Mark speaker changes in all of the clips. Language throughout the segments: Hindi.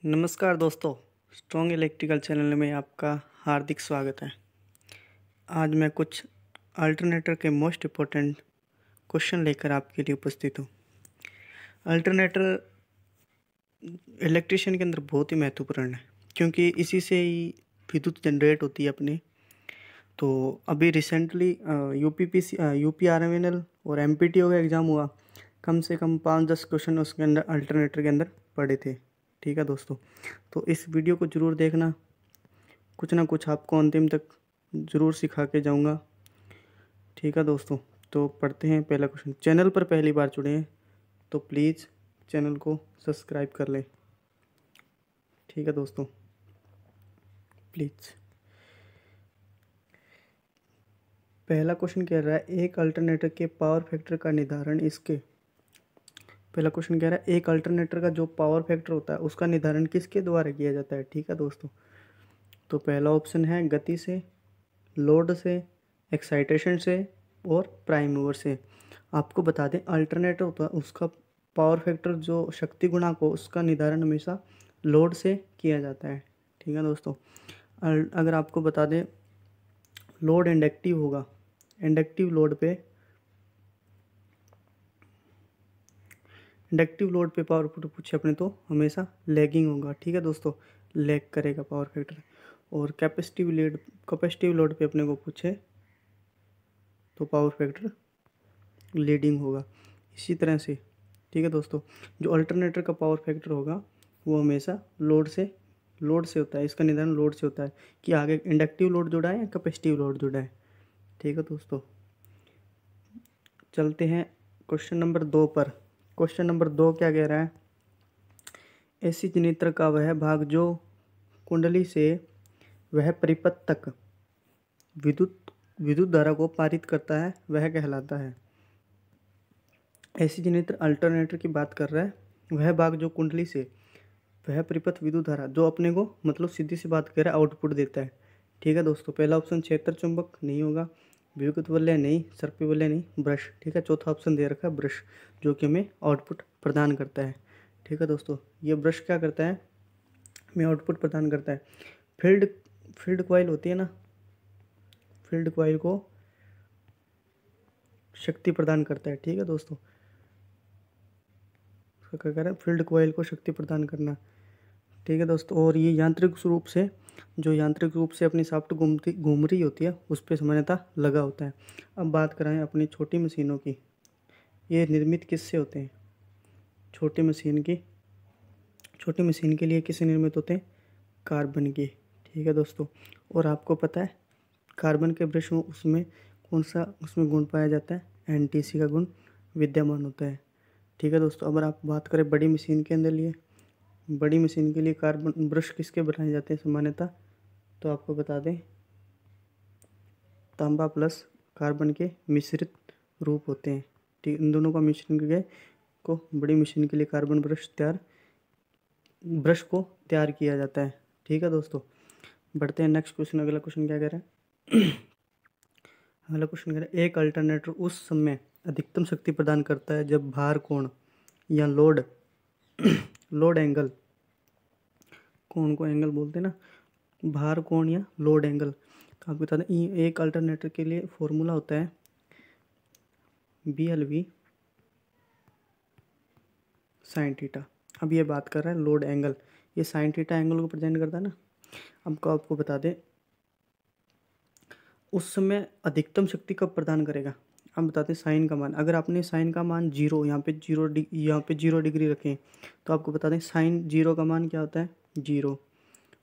Speaker 1: नमस्कार दोस्तों, स्ट्रॉन्ग इलेक्ट्रिकल चैनल में आपका हार्दिक स्वागत है। आज मैं कुछ अल्टरनेटर के मोस्ट इम्पोर्टेंट क्वेश्चन लेकर आपके लिए उपस्थित हूँ। अल्टरनेटर इलेक्ट्रिशियन के अंदर बहुत ही महत्वपूर्ण है, क्योंकि इसी से ही विद्युत जनरेट होती है अपनी। तो अभी रिसेंटली यूपीआरएमएनएल और एमपीटीओ का एग्ज़ाम हुआ। कम से कम 5-10 क्वेश्चन उसके अंदर अल्टरनेटर के अंदर पड़े थे। ठीक है दोस्तों, तो इस वीडियो को ज़रूर देखना, कुछ ना कुछ आपको अंतिम तक ज़रूर सिखा के जाऊंगा। ठीक है दोस्तों, तो पढ़ते हैं पहला क्वेश्चन। चैनल पर पहली बार जुड़े हैं तो प्लीज़ चैनल को सब्सक्राइब कर लें। ठीक है दोस्तों, प्लीज़। पहला क्वेश्चन कह रहा है एक अल्टरनेटर के पावर फैक्टर का निर्धारण इसके। पहला क्वेश्चन कह रहा है एक अल्टरनेटर का जो पावर फैक्टर होता है उसका निर्धारण किसके द्वारा किया जाता है। ठीक है दोस्तों, तो पहला ऑप्शन है गति से, लोड से, एक्साइटेशन से और प्राइम मूवर से। आपको बता दें अल्टरनेटर होता है उसका पावर फैक्टर जो शक्ति गुणांक हो उसका निर्धारण हमेशा लोड से किया जाता है। ठीक है दोस्तों, अगर आपको बता दें लोड इंडक्टिव होगा, इंडक्टिव लोड पे पावर फैक्टर पूछे अपने तो हमेशा लैगिंग होगा। ठीक है दोस्तों, लैग करेगा पावर फैक्टर। और कैपेसिटिव लोड पे अपने को पूछे तो पावर फैक्टर लीडिंग होगा। इसी तरह से ठीक है दोस्तों, जो अल्टरनेटर का पावर फैक्टर होगा वो हमेशा लोड से होता है। इसका निर्धारण लोड से होता है कि आगे इंडक्टिव लोड जुड़ा है या कैपेसिटिव लोड जुड़ा है। ठीक है दोस्तों, चलते हैं क्वेश्चन नंबर 2 पर। क्वेश्चन नंबर 2 क्या कह रहा है, एसी जनरेटर का वह भाग जो कुंडली से वह परिपथ तक विद्युत धारा को पारित करता है वह कहलाता है। एसी जनरेटर अल्टरनेटर की बात कर रहा है, वह भाग जो कुंडली से वह परिपथ विद्युत धारा जो अपने को मतलब सीधी सी बात कर रहा है आउटपुट देता है। ठीक है दोस्तों, पहला ऑप्शन क्षेत्र चुंबक नहीं होगा, विद्युत वलय नहीं, सर्पी वलय नहीं, ब्रश। ठीक है, चौथा ऑप्शन दे रखा है ब्रश, जो कि हमें आउटपुट प्रदान करता है। ठीक है दोस्तों, ये ब्रश क्या करता है, हमें आउटपुट प्रदान करता है। फील्ड कॉइल होती है ना, फील्ड कॉइल को शक्ति प्रदान करता है। ठीक है दोस्तों, उसका क्या कह रहा है, फील्ड कॉइल को शक्ति प्रदान करना। ठीक है दोस्तों, और ये यांत्रिक रूप से अपनी शाफ्ट घूम रही होती है उस पर सामान्यतः लगा होता है। अब बात कराएं अपनी छोटी मशीनों की, ये निर्मित किससे होते हैं। छोटी मशीन के लिए किससे निर्मित होते हैं, कार्बन के। ठीक है दोस्तों, और आपको पता है कार्बन के ब्रश में उसमें कौन सा उसमें गुण पाया जाता है, एनटीसी का गुण विद्यमान होता है। ठीक है दोस्तों, अगर आप बात करें बड़ी मशीन के लिए कार्बन ब्रश किसके बनाए जाते हैं सामान्यतः, तो आपको बता दें तांबा प्लस कार्बन के मिश्रित रूप होते हैं। ठीक, इन दोनों का मिश्रण करके को बड़ी मशीन के लिए कार्बन ब्रश को तैयार किया जाता है। ठीक है दोस्तों, बढ़ते हैं नेक्स्ट क्वेश्चन। अगला क्वेश्चन क्या कह रहा है अगला क्वेश्चन कह रहा है एक अल्टरनेटर उस समय अधिकतम शक्ति प्रदान करता है जब भार कोण या लोड एंगल, कोण को एंगल बोलते हैं ना, भार कोण या लोड एंगल। तो आपको बता दें एक अल्टरनेटर के लिए फॉर्मूला होता है BLV साइन थीटा। अब ये बात कर रहा है लोड एंगल, ये साइन थीटा एंगल को प्रेजेंट करता है ना। अब आपको बता दें उस समय अधिकतम शक्ति कब प्रदान करेगा। अब बताते हैं साइन का मान, अगर आपने साइन का मान जीरो यहाँ पे 0 डिग्री रखें तो आपको बता दें साइन जीरो का मान क्या होता है, जीरो।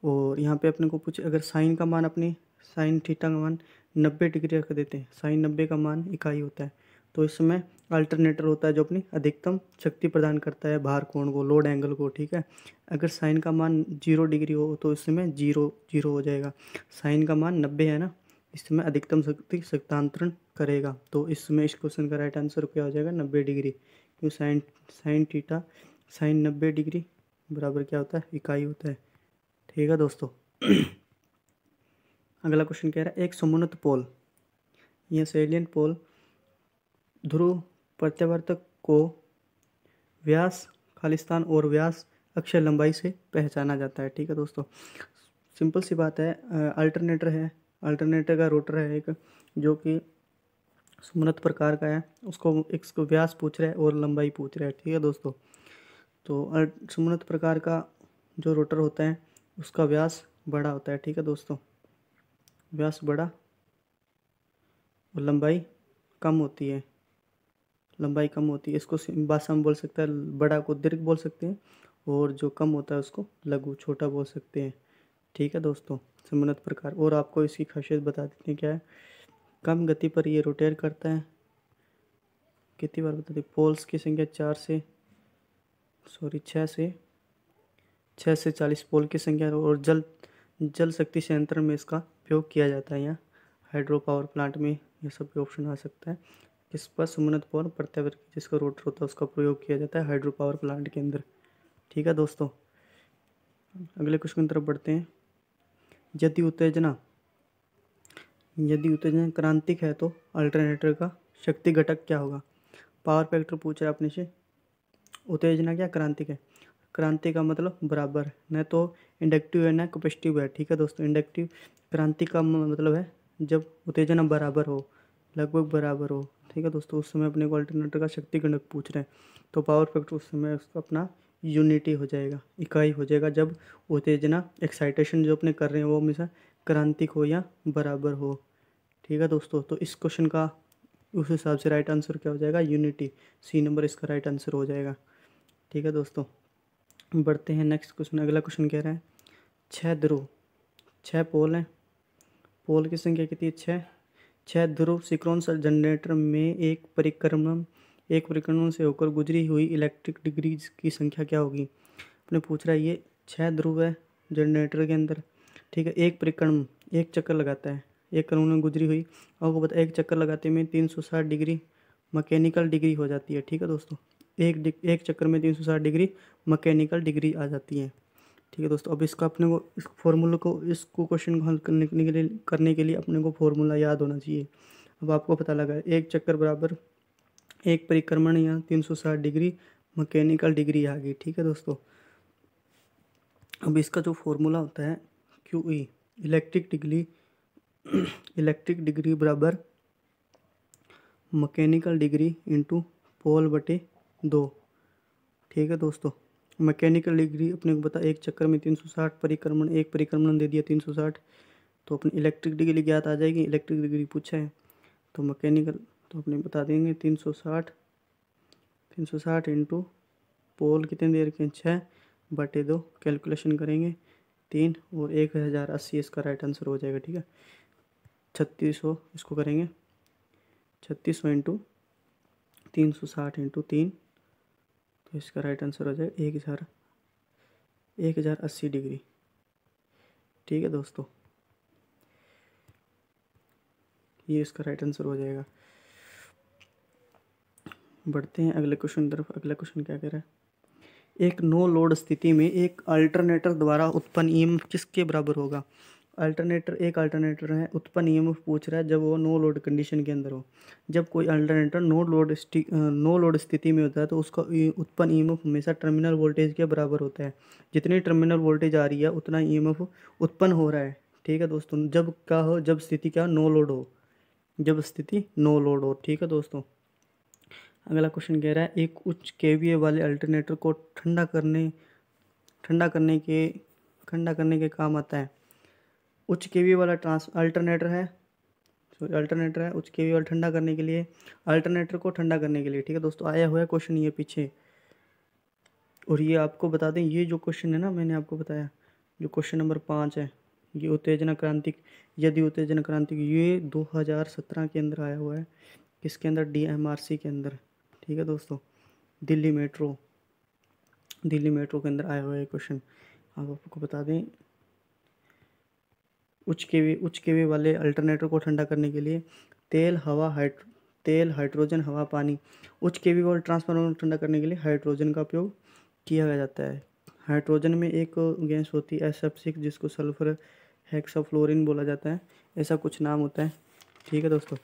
Speaker 1: और यहाँ पे अपने को पूछे अगर साइन का मान अपने साइन थीटा का मान 90 डिग्री रख देते हैं, साइन 90 का मान इकाई होता है, तो इस समय अल्टरनेटर होता है जो अपनी अधिकतम शक्ति प्रदान करता है भार कोण को, लोड एंगल को। ठीक है, अगर साइन का मान 0 डिग्री हो तो इस समय जीरो हो जाएगा। साइन का मान 90 है ना, इस समय अधिकतम शक्ति शक्तांतरण करेगा, तो इस समय इस क्वेश्चन का राइट आंसर क्या हो जाएगा, 90 डिग्री। क्योंकि साइन थीटा साइन 90 डिग्री बराबर क्या होता है, इकाई होता है। ठीक है दोस्तों, अगला क्वेश्चन कह रहा है एक समुन्नत पोल या सैलिएंट पोल ध्रुव प्रत्यावर्तक को व्यास खालिस्तान और व्यास अक्षर लंबाई से पहचाना जाता है। ठीक है दोस्तों, सिंपल सी बात है। अल्टरनेटर है, अल्टरनेटर का रोटर है एक, जो कि सुमनत प्रकार का है। उसको व्यास पूछ रहा है और लंबाई पूछ रहा है। ठीक है दोस्तों, तो सुमनत प्रकार का जो रोटर होता है उसका व्यास बड़ा होता है। ठीक है दोस्तों, व्यास बड़ा और लंबाई कम होती है, लंबाई कम होती है। इसको भाषा में बोल सकते हैं, बड़ा को दीर्घ बोल सकते हैं और जो कम होता है उसको लघु छोटा बोल सकते हैं। ठीक है दोस्तों, समुन्नत प्रकार। और आपको इसकी खासियत बता देते हैं क्या है। कम गति पर ये रोटेट करता है। कितनी बार बता दें, पोल्स की संख्या 6 से 40 पोल की संख्या। और जल शक्ति संयंत्र में इसका उपयोग किया जाता है। यहाँ हाइड्रो पावर प्लांट में ये सब ऑप्शन आ सकता है। इस पर सुमनत पवन प्रत्यावर्ती जिसका रोटर होता है उसका प्रयोग किया जाता है हाइड्रो पावर प्लांट के अंदर। ठीक है दोस्तों, अगले क्वेश्चन की तरफ बढ़ते हैं। यदि उत्तेजना क्रांतिक है तो अल्टरनेटर का शक्ति घटक क्या होगा। पावर फैक्टर पूछ रहा है अपने से। उत्तेजना क्या क्रांतिक है, क्रांति का मतलब बराबर, न तो इंडक्टिव है न कैपेसिटिव है। ठीक है दोस्तों, इंडक्टिव क्रांति का मतलब है जब उत्तेजना बराबर हो, लगभग बराबर हो। ठीक है दोस्तों, उस समय अपने को अल्टरनेटर का शक्ति घटक पूछ रहे हैं तो पावर फैक्टर उस समय उसका अपना यूनिटी हो जाएगा, इकाई हो जाएगा, जब उत्तेजना एक्साइटेशन जो अपने कर रहे हैं वो हमेशा क्रांतिक हो या बराबर हो। ठीक है दोस्तों, तो इस क्वेश्चन का उस हिसाब से राइट आंसर क्या हो जाएगा, यूनिटी। सी नंबर इसका राइट आंसर हो जाएगा। ठीक है दोस्तों, बढ़ते हैं नेक्स्ट क्वेश्चन। अगला क्वेश्चन कह रहा है 6 ध्रुव 6 पोल हैं, पोल की संख्या कितनी है 6 ध्रुव सिंक्रोनस जनरेटर में एक परिक्रमण से होकर गुजरी हुई इलेक्ट्रिक डिग्रीज की संख्या क्या होगी। अपने पूछ रहा है ये 6 ध्रुव है जनरेटर के अंदर। ठीक है, एक परिक्रमण एक चक्कर लगाता है, एक क्रम में गुजरी हुई, आपको पता है एक चक्कर लगाते में 360 डिग्री मैकेनिकल डिग्री हो जाती है। ठीक है दोस्तों, एक चक्कर में 360 डिग्री मैकेनिकल डिग्री आ जाती है। ठीक है दोस्तों, अब इसका अपने को इस फॉर्मूला को इसको क्वेश्चन को हल करने के लिए अपने को फॉर्मूला याद होना चाहिए। अब आपको पता लगा एक चक्कर बराबर एक परिक्रमण या 360 डिग्री मैकेनिकल डिग्री आ गई। ठीक है दोस्तों, अब इसका जो फॉर्मूला होता है QE इलेक्ट्रिक डिग्री बराबर मैकेनिकल डिग्री इंटू पोल बटे 2। ठीक है दोस्तों, मैकेनिकल डिग्री अपने को पता एक चक्कर में 360 परिक्रमण, एक परिक्रमण दे दिया 360, तो अपनी इलेक्ट्रिक डिग्री ज्ञात आ जाएगी। इलेक्ट्रिक डिग्री पूछा है तो मैकेनिकल तो अपने बता देंगे 360 इंटू पोल कितने दे रखे हैं 6 बटे 2, कैलकुलेशन करेंगे 3 और 1080 इसका राइट आंसर हो जाएगा। ठीक है, 3600 इसको करेंगे 3600 इंटू 360 इंटू 3, तो इसका राइट आंसर हो जाएगा 1080 डिग्री। ठीक है दोस्तों, ये इसका राइट आंसर हो जाएगा। बढ़ते हैं अगले क्वेश्चन तरफ। अगला क्वेश्चन क्या कह रहा है, एक नो लोड स्थिति में एक अल्टरनेटर द्वारा उत्पन्न ईएमएफ किसके बराबर होगा। एक अल्टरनेटर है, उत्पन्न ईएमएफ पूछ रहा है जब वो नो लोड कंडीशन के अंदर हो। जब कोई अल्टरनेटर नो लोड स्थिति में होता है तो उसका उत्पन्न ईएमएफ हमेशा टर्मिनल वोल्टेज के बराबर होता है। जितनी टर्मिनल वोल्टेज आ रही है उतना ईएमएफ उत्पन्न हो रहा है। ठीक है दोस्तों, जब स्थिति क्या नो लोड हो, जब स्थिति नो लोड हो। ठीक है दोस्तों, अगला क्वेश्चन कह रहा है एक उच्च केवीए वाले अल्टरनेटर को ठंडा करने के काम आता है। उच्च केवीए वाला अल्टरनेटर है उच्च केवीए वाला ठंडा करने के लिए, अल्टरनेटर को ठंडा करने के लिए। ठीक है दोस्तों, आया हुआ है क्वेश्चन ये पीछे। और ये आपको बता दें, ये जो क्वेश्चन है ना मैंने आपको बताया, जो क्वेश्चन नंबर 5 है, ये उत्तेजना क्रांतिक ये 2017 के अंदर आया हुआ है। किसके अंदर, DMRC के अंदर। ठीक है दोस्तों, दिल्ली मेट्रो के अंदर आया हुआ है क्वेश्चन। अब आपको बता दें, उच्च केवी वाले अल्टरनेटर को ठंडा करने के लिए तेल, हाइड्रोजन, हवा, पानी। उच्च केवी वाले ट्रांसफार्मर को ठंडा करने के लिए हाइड्रोजन का उपयोग किया जाता है। हाइड्रोजन में एक गैस होती है SF6 जिसको सल्फर हेक्साफ्लोरिन बोला जाता है, ऐसा कुछ नाम होता है। ठीक है दोस्तों,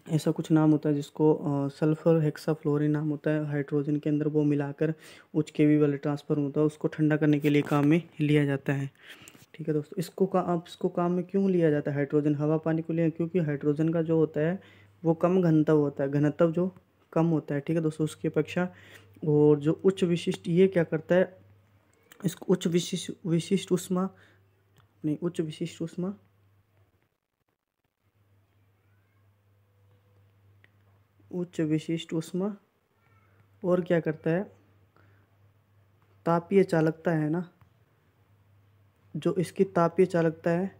Speaker 1: ऐसा कुछ नाम होता है जिसको सल्फर हेक्साफ्लोरिन नाम होता है, हाइड्रोजन के अंदर वो मिलाकर उच्च केवी वाले ट्रांसफर होता है, उसको ठंडा करने के लिए काम में लिया जाता है। ठीक है दोस्तों, इसको काम में क्यों लिया जाता है? हाइड्रोजन हवा पानी को लिया, क्योंकि हाइड्रोजन का जो होता है वो कम घनत्व होता है, घनत्व जो कम होता है। ठीक है दोस्तों, उसकी अपेक्षा। और जो उच्च विशिष्ट, ये क्या करता है, इसको उच्च विशिष्ट ऊष्मा, नहीं उच्च विशिष्ट ऊष्मा, उच्च विशिष्ट ऊष्मा, और क्या करता है, तापीय चालकता है ना, जो इसकी तापीय चालकता है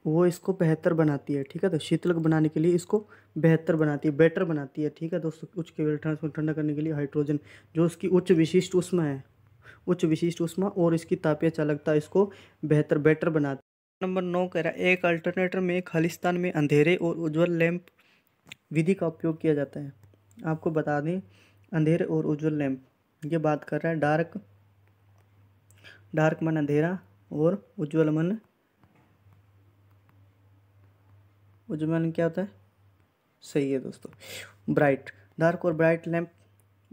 Speaker 1: वो इसको बेहतर बनाती है। ठीक है, तो शीतलक बनाने के लिए इसको बेहतर बनाती है, बेटर बनाती है। ठीक है दोस्तों, उच्च केवल ट्रांसफर ठंडा करने के लिए हाइड्रोजन, जो उसकी उच्च विशिष्ट ऊष्मा है, उच्च विशिष्ट ऊष्मा और इसकी तापीय चालकता इसको बेटर बनाती है। नंबर 9 कह रहा है, एक अल्टरनेटर में खालिस्तान में अंधेरे और उज्ज्वल लैंप विधि का उपयोग किया जाता है। आपको बता दें, अंधेरे और उज्ज्वल लैंप, ये बात कर रहा है डार्क, डार्क मन अंधेरा और उज्ज्वल मन, उज्ज्वल मन क्या होता है, सही है दोस्तों, ब्राइट। डार्क और ब्राइट लैंप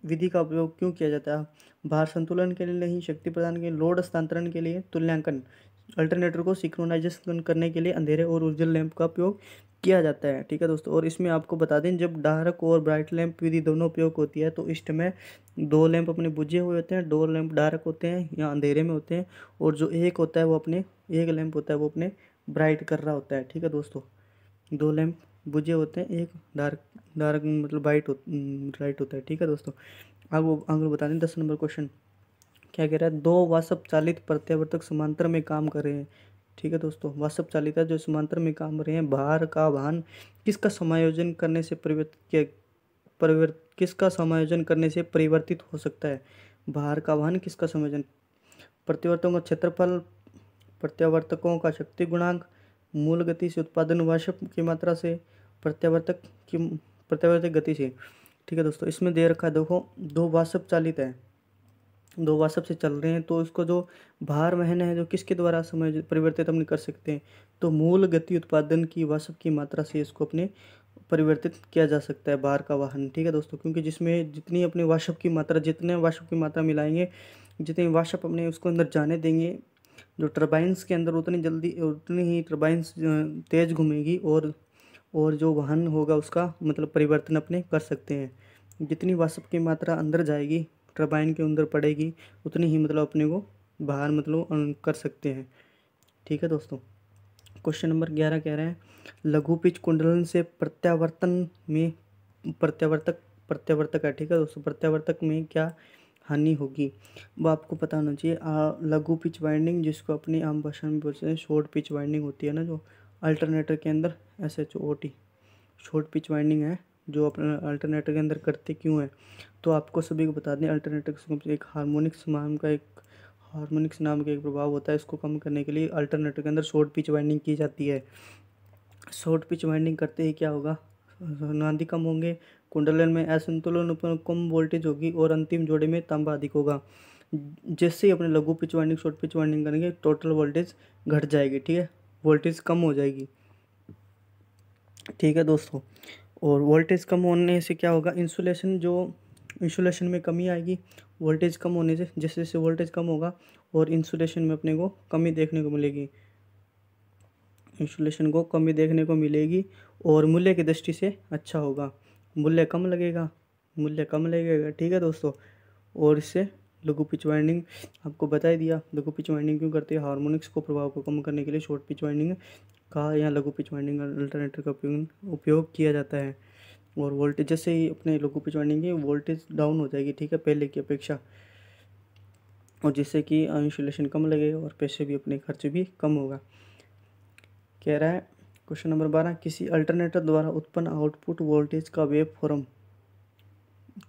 Speaker 1: विधि का उपयोग क्यों किया जाता है? भार संतुलन के लिए नहीं, शक्ति प्रदान के लिए, लोड हस्तांतरण के लिए, तुल्यांकन, अल्टरनेटर को सिंक्रोनाइजेशन करने के लिए अंधेरे और उज्ज्वल लैंप का उपयोग किया जाता है। ठीक है दोस्तों, और इसमें आपको बता दें, जब डार्क और ब्राइट लैंप विधि दोनों उपयोग होती है तो इस समय दो लैंप अपने बुझे हुए होते हैं, दो लैंप डार्क होते हैं या अंधेरे में होते हैं, और जो एक होता है वो अपने, एक लैंप होता है वो अपने ब्राइट कर रहा होता है। ठीक है दोस्तों, दो लैंप बुझे होते हैं, एक डार्क, डार्क मतलब ब्राइट होता है। ठीक है दोस्तों, आगे बता दें 10 नंबर क्वेश्चन क्या कह रहा है, दो वाष्प चालित प्रत्यावर्तक समांतर में काम कर रहे हैं। ठीक है दोस्तों, वाष्प चालित जो समांतर में काम कर रहे हैं, भार का वहन किसका समायोजन करने से किसका समायोजन करने से परिवर्तित हो सकता है? भार का वहन किसका समायोजन, प्रत्यावर्तकों का क्षेत्रफल, प्रत्यावर्तकों का शक्ति गुणांक, मूल गति से उत्पादन वाष्प की मात्रा से, प्रत्यावर्तक की प्रत्यावर्तक गति से। ठीक है दोस्तों, इसमें दे रखा है, देखो दो वाष्प चालित है, दो वाष्प से चल रहे हैं, तो इसको जो भार वहन है जो किसके द्वारा समय परिवर्तित अपने कर सकते हैं, तो मूल गति उत्पादन की वाष्प की मात्रा से इसको अपने परिवर्तित किया जा सकता है, भार का वाहन। ठीक है दोस्तों, क्योंकि जिसमें जितनी अपने वाष्प की मात्रा, जितने वाष्प की मात्रा मिलाएंगे, जितने वाष्प अपने उसको अंदर जाने देंगे जो टरबाइंस के अंदर, उतनी जल्दी, उतनी ही टरबाइंस तेज घूमेगी, और जो वाहन होगा उसका मतलब परिवर्तन अपने कर सकते हैं। जितनी वाष्प की मात्रा अंदर जाएगी, टरबाइन के अंदर पड़ेगी, उतनी ही मतलब अपने को बाहर मतलब कर सकते हैं। ठीक है दोस्तों, क्वेश्चन नंबर 11 कह रहे हैं, लघु पिच कुंडलन से प्रत्यावर्तन में, प्रत्यावर्तक है। ठीक है दोस्तों, प्रत्यावर्तक में क्या हानि होगी वो आपको पता होना चाहिए। लघु पिच वाइंडिंग, जिसको अपनी आम भाषा में बोलते हैं शॉर्ट पिच वाइंडिंग होती है ना, जो अल्टरनेटर के अंदर SHOT, शॉर्ट पिच वाइंडिंग है, जो अपने अल्टरनेटर के अंदर करते क्यों है, तो आपको सभी को बता दें, अल्टरनेटर एक हार्मोनिक्स नाम का एक प्रभाव होता है, इसको कम करने के लिए अल्टरनेटर के अंदर शॉर्ट पिच वाइंडिंग की जाती है। शॉर्ट पिच वाइंडिंग करते ही क्या होगा, नांदी कम होंगे, कुंडलन में असंतुलन उत्पन्न, कम वोल्टेज होगी, और अंतिम जोड़े में तांबा अधिक होगा। जैसे ही अपने लघु pitch winding short pitch winding करेंगे, टोटल वोल्टेज घट जाएगी। ठीक है, वोल्टेज कम हो जाएगी। ठीक है दोस्तों, और वोल्टेज कम होने से क्या होगा, इंसुलेशन में कमी आएगी, वोल्टेज कम होने से, जैसे जैसे वोल्टेज कम होगा और इंसुलेशन में अपने को कमी देखने को मिलेगी, इंसुलेशन को कमी देखने को मिलेगी, और मूल्य की दृष्टि से अच्छा होगा, मूल्य कम लगेगा। ठीक है दोस्तों, और इससे लघु पिच वाइंडिंग आपको बता ही दिया, लघु पिच वाइंडिंग क्यों करते हैं, हार्मोनिक्स को प्रभाव को कम करने के लिए शॉर्ट पिच वाइंडिंग का या लघु पिच वाइंडिंग अल्टरनेटर का उपयोग किया जाता है। और वोल्टेज जैसे ही अपने लघु पिच वाइंडिंग की वोल्टेज डाउन हो जाएगी, ठीक है, पहले की अपेक्षा, और जिससे कि इंसुलेशन कम लगेगा और पैसे भी, अपने खर्च भी कम होगा। कह रहा है क्वेश्चन नंबर 12, किसी अल्टरनेटर द्वारा उत्पन्न आउटपुट वोल्टेज का वेव फॉर्म।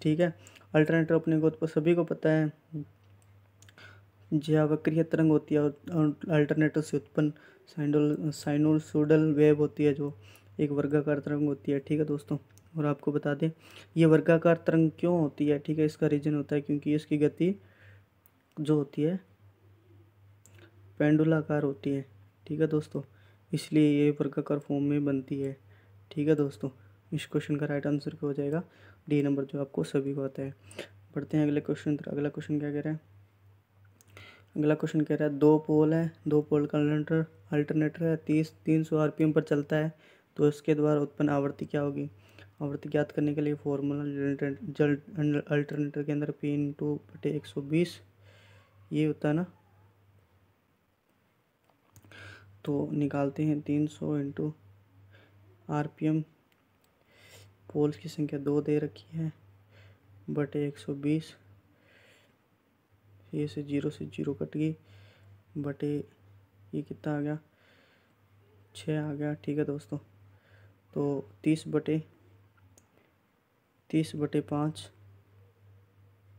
Speaker 1: ठीक है, अल्टरनेटर अपने को सभी को पता है, ज्यावक्रीय तरंग होती है, और अल्टरनेटर से उत्पन्न साइनोसॉइडल वेव होती है, जो एक वर्गाकार तरंग होती है। ठीक है दोस्तों, और आपको बता दें ये वर्गाकार तरंग क्यों होती है, ठीक है, इसका रीजन होता है क्योंकि इसकी गति जो होती है पेंडुलाकार होती है। ठीक है दोस्तों, इसलिए ये वर्गाकार फॉर्म में बनती है। ठीक है दोस्तों, इस क्वेश्चन का राइट आंसर क्या हो जाएगा, डी नंबर, जो आपको सभी को आता है। पढ़ते हैं अगले क्वेश्चन पर। अगला क्वेश्चन क्या कह रहा है? अगला क्वेश्चन कह रहा है दो पोल है, दो पोल का अल्टरनेटर है, 300 आरपीएम पर चलता है, तो इसके द्वारा उत्पन्न आवृत्ति क्या होगी? आवृत्ति ज्ञात करने के लिए फॉर्मूला अल्टरनेटर के अंदर पी इंटू बटे 120 ये होता है ना, तो निकालते हैं 300 इंटू आरपीएम, पोल्स की संख्या 2 दे रखी है, बटे 120, ये से जीरो कट गई, बटे ये कितना आ गया, 6 आ गया। ठीक है दोस्तों, तो 30/5,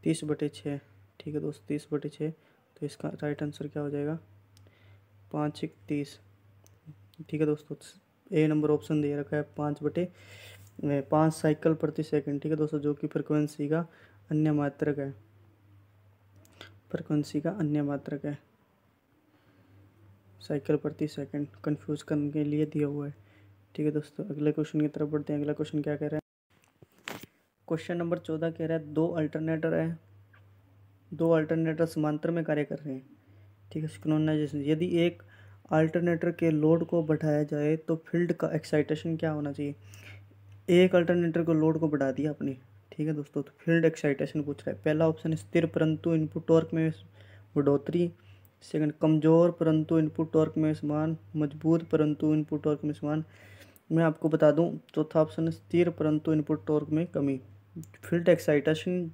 Speaker 1: 30/6। ठीक है दोस्तों, 30/6, तो इसका राइट आंसर क्या हो जाएगा, 5 × 30। ठीक है दोस्तों, ए नंबर ऑप्शन दे रखा है 5 साइकिल प्रति सेकंड। ठीक है दोस्तों, जो कि फ्रिक्वेंसी का अन्य मात्रक है, साइकिल प्रति सेकंड, कंफ्यूज करने के लिए दिया हुआ है। ठीक है दोस्तों, अगले क्वेश्चन की तरफ बढ़ते हैं। अगला क्वेश्चन क्या कह रहा है? क्वेश्चन नंबर 14 कह रहा है दो अल्टरनेटर समांतर में कार्य कर रहे हैं। ठीक है, सिंक्रोनाइजेशन। यदि एक अल्टरनेटर के लोड को बढ़ाया जाए तो फील्ड का एक्साइटेशन क्या होना चाहिए? एक अल्टरनेटर को लोड को बढ़ा दिया आपने, ठीक है दोस्तों, तो फील्ड एक्साइटेशन पूछ रहा है। पहला ऑप्शन स्थिर परंतु इनपुट टॉर्क में बढ़ोतरी, सेकंड कमजोर परंतु इनपुट टॉर्क में समान, मजबूत परंतु इनपुट टॉर्क में समान। मैं आपको बता दूं, चौथा ऑप्शन स्थिर परंतु इनपुट टॉर्क में कमी। फील्ड एक्साइटेशन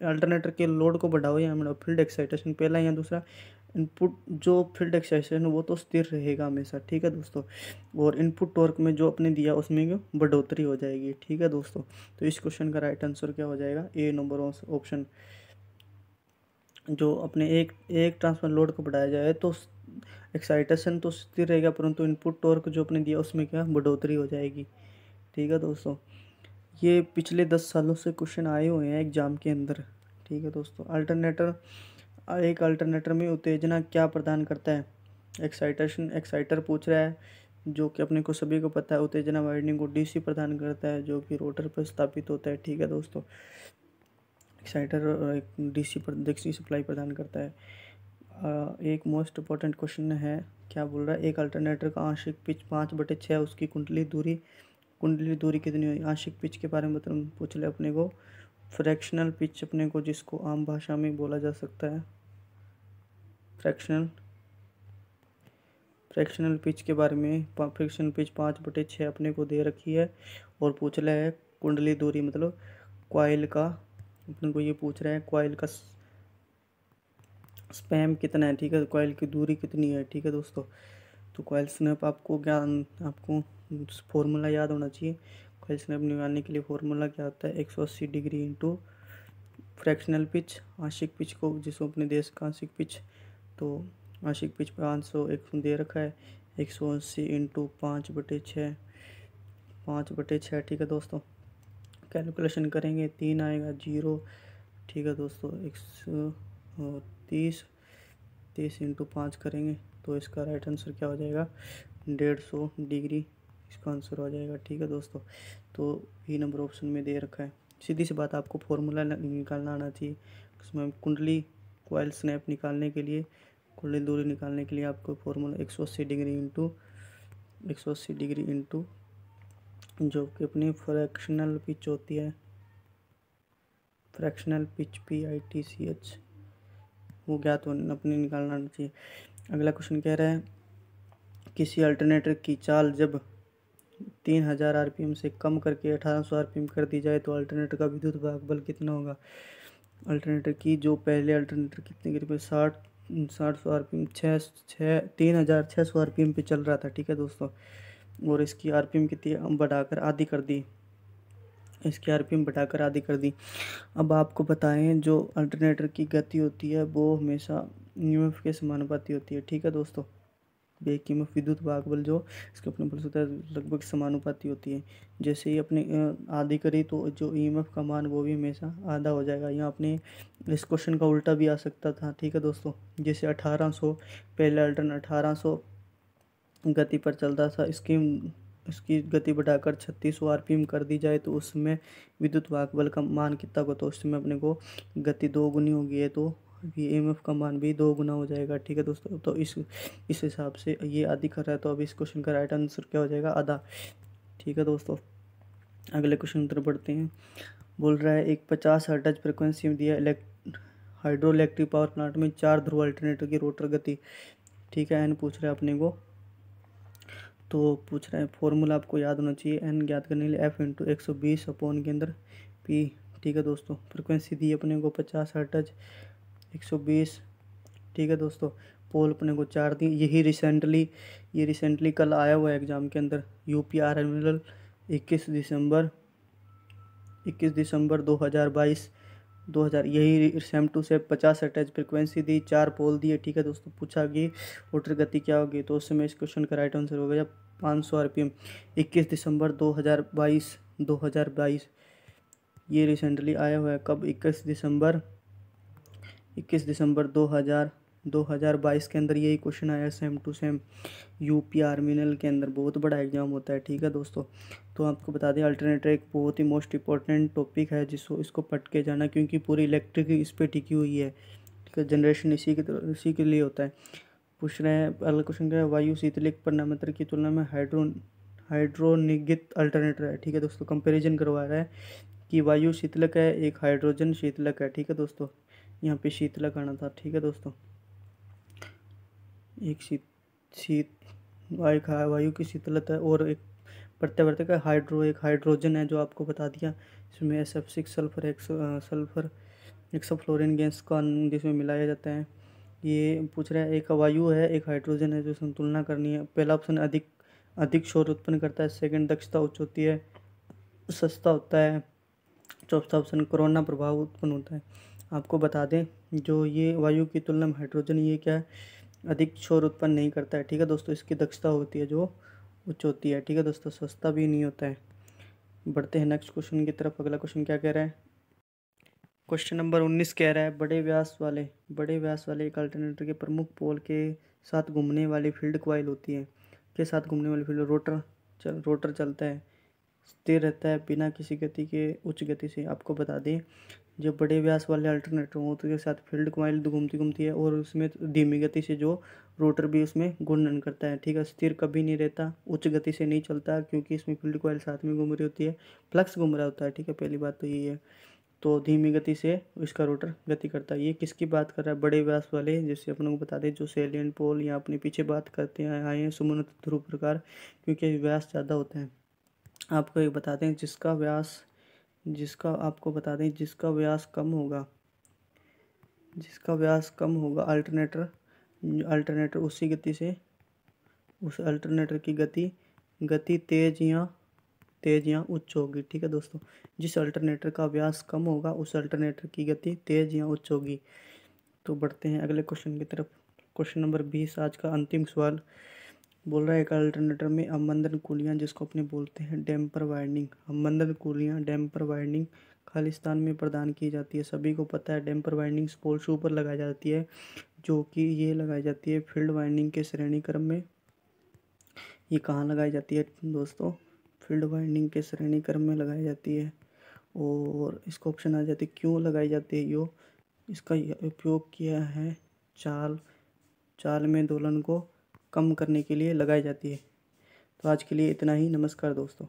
Speaker 1: अल्टरनेटर के लोड को बढ़ाओ या बढ़ाओ, फील्ड एक्साइटेशन पहला या दूसरा, इनपुट जो फील्ड एक्साइटेशन वो तो स्थिर रहेगा हमेशा। ठीक है दोस्तों, और इनपुट टॉर्क में जो अपने दिया उसमें बढ़ोतरी हो जाएगी। ठीक है दोस्तों, तो इस क्वेश्चन का राइट आंसर क्या हो जाएगा, ए नंबर ऑप्शन। जो अपने एक ट्रांसफर लोड को बढ़ाया जाए तो एक्साइटेशन तो स्थिर रहेगा, परंतु इनपुट टॉर्क जो अपने दिया उसमें क्या बढ़ोतरी हो जाएगी। ठीक है दोस्तों, ये पिछले 10 सालों से क्वेश्चन आए हुए हैं एग्जाम के अंदर। ठीक है दोस्तों, एक अल्टरनेटर में उत्तेजना क्या प्रदान करता है? एक्साइटर पूछ रहा है, जो कि अपने को सभी को पता है। उत्तेजना वाइंडिंग को डीसी प्रदान करता है, जो कि रोटर पर स्थापित होता है। ठीक है दोस्तों, एक्साइटर डीसी सप्लाई प्रदान करता है। एक मोस्ट इम्पोर्टेंट क्वेश्चन है, क्या बोल रहा है, एक अल्टरनेटर का आंशिक पिच 5/6, उसकी कुंडली दूरी कितनी हुई? आंशिक पिच के बारे में पूछ ले अपने को। फ्रैक्शनल पिच अपने को जिसको आम भाषा में बोला जा सकता है, फ्रैक्शनल पिच के बारे में। फ्रैक्शनल पिच 5/6 अपने को दे रखी है, और पूछ रहा है कुंडली दूरी, मतलब कॉइल का, अपने को ये पूछ रहा है कॉइल का स्पैम कितना है। ठीक है, कॉइल की दूरी कितनी है। ठीक है दोस्तों, तो कॉइल स्नैप आपको फॉर्मूला याद होना चाहिए। कॉइल स्नैप निकालने के लिए फॉर्मूला क्या होता है, 180 डिग्री इंटू फ्रैक्शनल पिच, आंशिक पिच को, जिसको अपने देश का आंशिक पिच, तो आंशिक पिच 500 दे रखा है, 180 इंटू 5/6, 5/6। ठीक है दोस्तों, कैलकुलेशन करेंगे 3 आएगा 0। ठीक है दोस्तों, 130 इंटू 5 करेंगे तो इसका राइट आंसर क्या हो जाएगा, 150 डिग्री इसका आंसर हो जाएगा। ठीक है दोस्तों, तो बी नंबर ऑप्शन में दे रखा है। सीधी सी बात, आपको फॉर्मूला निकालना आना चाहिए। उसमें कुंडली कॉइल स्नैप निकालने के लिए, कुंडली दूरी निकालने के लिए आपको फॉर्मूला 180 डिग्री इंटू जो कि अपनी फ्रैक्शनल पिच होती है, फ्रैक्शनल पिच PITCH, वो ज्ञात होना अपने निकालना चाहिए। अगला क्वेश्चन कह रहा है किसी अल्टरनेटर की चाल जब 3000 RPM से कम करके 1800 RPM कर दी जाए तो अल्टरनेटर का विद्युत भाग बल कितना होगा? अल्टरनेटर की जो पहले अल्टरनेटर कितने के रुपये 60 RPM 3600 RPM पे चल रहा था। ठीक है दोस्तों, और इसकी RPM कितनी बढ़ाकर आधी कर दी, अब आपको बताएं, जो अल्टरनेटर की गति होती है वो हमेशा EMF के समानुपाती होती है। ठीक है दोस्तों, बेक EMF विद्युत भाग बल जो इसके अपने बल होता है लगभग समानुपाती होती है। जैसे ही अपने आधी करी तो जो EMF का मान वो भी हमेशा आधा हो जाएगा। यहाँ अपने इस क्वेश्चन का उल्टा भी आ सकता था। ठीक है दोस्तों, जैसे 1800 पहले अल्टरनेटर 1800 गति पर चलता था, इसकी इसकी गति बढ़ाकर 3600 आरपीएम कर दी जाए तो उसमें विद्युत वाहक बल का मान कितना होगा। तो उसमें अपने को गति 2 गुनी हो गई है तो ईएमएफ का मान भी 2 गुना हो जाएगा। ठीक है दोस्तों, तो इस हिसाब से ये आधी कर रहा है, तो अब इस क्वेश्चन का राइट आंसर क्या हो जाएगा, आधा। ठीक है दोस्तों, अगले क्वेश्चन की तरफ बढ़ते हैं। बोल रहा है एक 50 हर्ट्ज फ्रिक्वेंसी में दिया हाइड्रो इलेक्ट्रिक पावर प्लांट में 4 ध्रुव अल्टरनेटर की रोटर गति। ठीक है, एन पूछ रहा है अपने को, तो पूछ रहा है फॉर्मूला आपको याद होना चाहिए। एन ज्ञात करने के लिए एफ इंटू 120 अपॉन के अंदर पी। ठीक है दोस्तों, फ्रिक्वेंसी दी अपने को 50 हर्ट्ज 120। ठीक है दोस्तों, पोल अपने को 4 दी। ये रिसेंटली कल आया हुआ है एग्जाम के अंदर, UPRML 21 दिसंबर 2022 यही same to same 50 hertz frequency दी, 4 पोल दिए। ठीक है दोस्तों, पूछा कि रोटर गति क्या होगी, तो उस समय इस क्वेश्चन का राइट आंसर होगा 500 आरपीएम। 21 दिसंबर 2022 ये रिसेंटली आया हुआ है, कब, 21 दिसंबर 2022 के अंदर यही क्वेश्चन आया सेम टू सेम UPRML के अंदर। बहुत बड़ा एग्जाम होता है। ठीक है दोस्तों, तो आपको बता दें अल्टरनेटर एक बहुत ही मोस्ट इंपॉर्टेंट टॉपिक है इसको पढ़ के जाना, क्योंकि पूरी इलेक्ट्रिक इस पर टिकी हुई है। ठीक है, जनरेशन इसी के लिए होता है। पूछ रहे हैं अगला क्वेश्चन क्या है, वायु शीतलिक प्रणामत्र की तुलना में हाइड्रोनिगित अल्टरनेटर है। ठीक है दोस्तों, कंपेरिजन करवा रहा है कि वायु शीतलक है, एक हाइड्रोजन शीतलक है। ठीक है दोस्तों, यहाँ पे शीतलक आना था। ठीक है दोस्तों, एक वायु की शीतलता है और एक प्रत्यावर्तक है एक हाइड्रोजन है जो आपको बता दिया। इसमें SF6 सल्फर हेक्साफ्लोरिन गैस का जिसमें मिलाया जाता है। ये पूछ रहा है एक वायु है एक हाइड्रोजन है जो इसमें तुलना करनी है। पहला ऑप्शन अधिक शोर उत्पन्न करता है, सेकंड दक्षता उच्च होती है, सस्ता होता है, चौथा ऑप्शन कोरोना प्रभाव उत्पन्न होता है। आपको बता दें जो ये वायु की तुलना में हाइड्रोजन ये क्या है, अधिक शोर उत्पन्न नहीं करता है। ठीक है दोस्तों, इसकी दक्षता होती है जो उच्च होती है। ठीक है दोस्तों, सस्ता भी नहीं होता है। बढ़ते हैं नेक्स्ट क्वेश्चन की तरफ। अगला क्वेश्चन क्या कह रहा है, क्वेश्चन नंबर 19 कह रहा है बड़े व्यास वाले एक अल्टरनेटर के प्रमुख पोल के साथ घूमने वाली फील्ड कॉइल होती है। के साथ घूमने वाली फील्ड रोटर चलता है, स्थिर रहता है बिना किसी गति के उच्च गति से। आपको बता दें जो बड़े व्यास वाले अल्टरनेटर होते के साथ फील्ड कॉइल घूमती है और उसमें धीमी गति से जो रोटर भी उसमें घूर्णन करता है। ठीक है, स्थिर कभी नहीं रहता, उच्च गति से नहीं चलता क्योंकि इसमें फील्ड कॉइल साथ में घूम रही होती है, फ्लक्स घूम रहा होता है। ठीक है, पहली बात तो यही है। तो धीमी गति से इसका रोटर गति करता है। ये किसकी बात कर रहा है, बड़े व्यास वाले, जैसे अपन को बता दें जो सैलिएंट पोल या अपने पीछे बात करते हैं आए हैं सुमनत ध्रुव प्रकार, क्योंकि व्यास ज़्यादा होता है। आपको एक बता दें जिसका व्यास कम होगा अल्टरनेटर उस अल्टरनेटर की गति तेज या उच्च होगी। ठीक है दोस्तों, जिस अल्टरनेटर का व्यास कम होगा उस अल्टरनेटर की गति तेज या उच्च होगी। तो बढ़ते हैं अगले क्वेश्चन की तरफ। क्वेश्चन नंबर 20 आज का अंतिम सवाल। बोल रहा है एक अल्टरनेटर में अवमंदन कुलियाँ जिसको अपने बोलते हैं डैम्पर वाइंडिंग खालिस्तान में प्रदान की जाती है। सभी को पता है डैम्पर वाइंडिंग पोल शू पर लगाई जाती है, जो कि ये लगाई जाती है फील्ड वाइंडिंग के श्रेणी क्रम में। ये कहाँ लगाई जाती है दोस्तों, फील्ड वाइंडिंग के श्रेणी क्रम में लगाई जाती है। और इसको ऑप्शन आ जाती है क्यों लगाई जाती है, यो इसका उपयोग किया है चाल में दोलन को कम करने के लिए लगाई जाती है। तो आज के लिए इतना ही, नमस्कार दोस्तों।